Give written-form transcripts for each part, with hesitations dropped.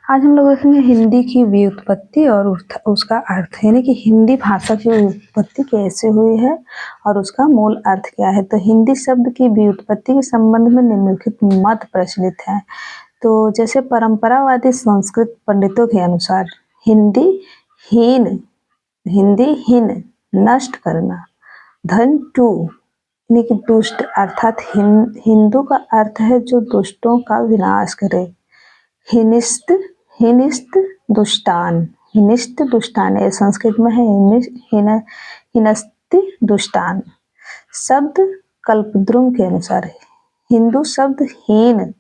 आज हम लोग देखेंगे हिंदी की व्युत्पत्ति और उसका अर्थ, यानी कि हिंदी भाषा की व्युत्पत्ति कैसे हुई है और उसका मूल अर्थ क्या है। तो हिंदी शब्द की व्युत्पत्ति के संबंध में निम्नलिखित मत प्रचलित है। तो जैसे परंपरावादी संस्कृत पंडितों के अनुसार हिंदी हीन नष्ट करना, धन टू यानी कि दुष्ट, अर्थात हिंदू का अर्थ है जो दुष्टों का विनाश करे। हिनिस्त हिनिस्त दुष्टान ये संस्कृत में है। हिनस्ति दुष्टान शब्द कल्पद्रुम के अनुसार हिंदू शब्द हीन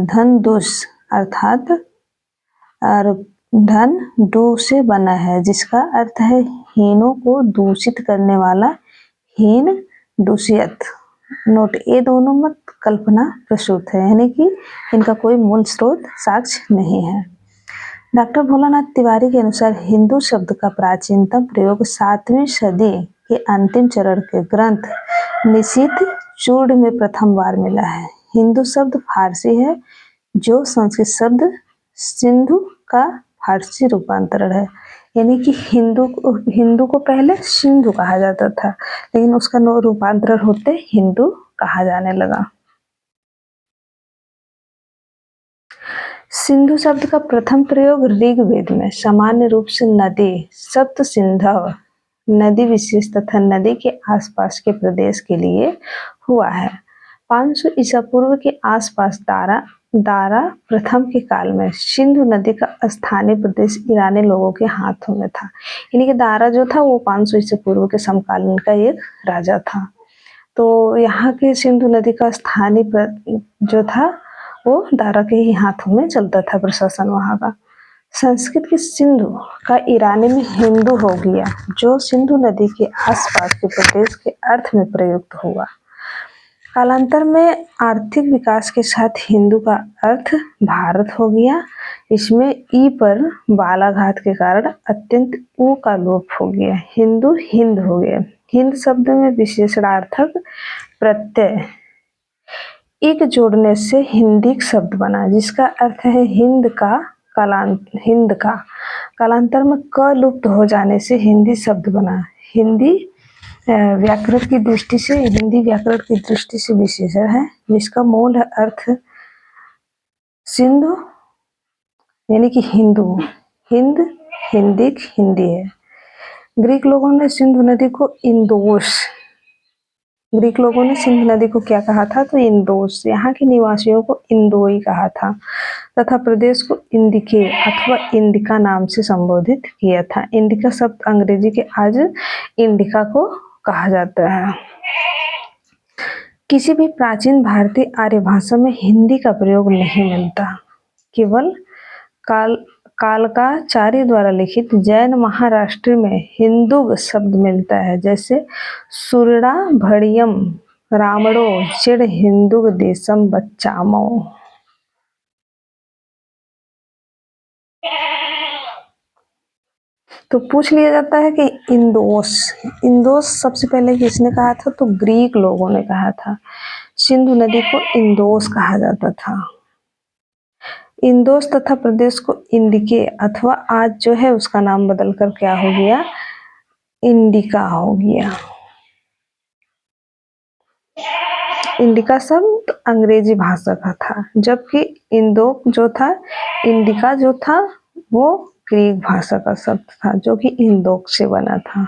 धन दुष अर्थात और धन डू से बना है, जिसका अर्थ है हीनों को दूषित करने वाला, हीन दूषियत। नोट, ये दोनों मत कल्पना प्रसूत है, यानी कि इनका कोई मूल स्रोत साक्ष्य नहीं है। डॉक्टर भोलानाथ तिवारी के अनुसार हिंदू शब्द का प्राचीनतम प्रयोग 7वीं सदी के अंतिम चरण के ग्रंथ निशीथ चूर्ण में प्रथम बार मिला है। हिंदू शब्द फारसी है जो संस्कृत शब्द सिंधु का फारसी रूपांतरण है, यानी कि हिंदू को पहले सिंधु कहा जाता था, लेकिन उसका रूपांतरण होते हिंदू कहा जाने लगा। सिंधु शब्द का प्रथम प्रयोग ऋग्वेद में सामान्य रूप से नदी, सप्त सिंधव, नदी विशेष तथा नदी के आसपास के प्रदेश के लिए हुआ है। 500 ईसा पूर्व के आसपास दारा प्रथम के काल में सिंधु नदी का स्थानीय प्रदेश ईरानी लोगों के हाथों में था, यानी कि दारा जो था वो 500 ईसा पूर्व के समकालीन का एक राजा था। तो यहाँ के सिंधु नदी का स्थानीय जो था वो दारा के ही हाथों में चलता था प्रशासन वहाँ का। संस्कृत के सिंधु का ईरानी में हिंदू हो गया, जो सिंधु नदी के आसपास के प्रदेश के अर्थ में प्रयुक्त हुआ। कालांतर में आर्थिक विकास के साथ हिंदू का अर्थ भारत हो गया। इसमें ई पर बालाघात के कारण अत्यंत ऊ का लोप हो गया, हिंदू हिंद हो गया। हिंद शब्द में विशेषणार्थक प्रत्यय एक जोड़ने से हिंदी शब्द बना, जिसका अर्थ है हिंद का। कालांतर में क लुप्त हो जाने से हिंदी शब्द बना। हिंदी व्याकरण की दृष्टि से विशेषण है, जिसका मूल अर्थ सिंधु यानी कि हिंदू, हिंदी है। ग्रीक लोगों ने सिंधु नदी को क्या कहा था, तो इंदोस। यहाँ के निवासियों को इंदोई कहा था तथा प्रदेश को इंडिके अथवा इंडिका नाम से संबोधित किया था। इंडिका शब्द अंग्रेजी के आज इंडिका को कहा जाता है। किसी भी प्राचीन भारतीय आर्य भाषा में हिंदी का प्रयोग नहीं मिलता, केवल कालकाचार्य द्वारा लिखित जैन महाराष्ट्र में हिंदू शब्द मिलता है, जैसे सुरड़ा भड़ियम रामड़ो चिड़ हिंदू देशम बच्चामो। तो पूछ लिया जाता है कि इंदोस सबसे पहले किसने कहा था, तो ग्रीक लोगों ने कहा था। सिंधु नदी को इंदोस कहा जाता था। इंदोस तथा प्रदेश को इंडिके अथवा आज जो है उसका नाम बदलकर क्या हो गया, इंडिका हो गया। इंडिका शब्द अंग्रेजी भाषा का था, जबकि इंडिका जो था वो ग्रीक भाषा का शब्द था, जो कि इंदोक से बना था।